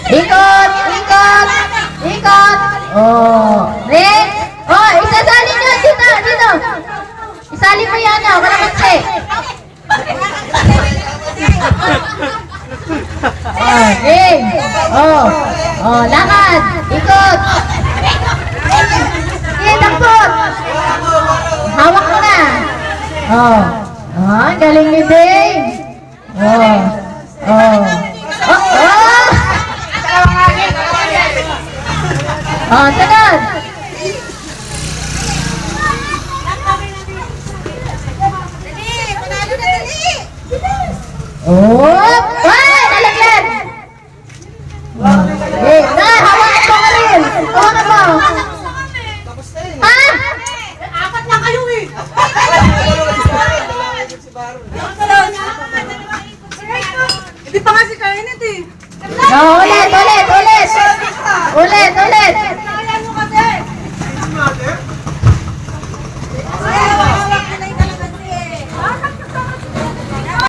Ikot, ikot, ikot. Oh, next. Oh, isasali nyo. Dito. Isali mo yan, oh. Kalamansi. Oh, game. Oh, lakad. Ikot. Sige, takbot. Hawak mo na. Galing ni Dave. Sunod. Nalaglag. Hawakan mo ka rin. Hawakan mo. Ha? Apat lang kayo eh. Hindi pa nga si Kainit eh. Ulit.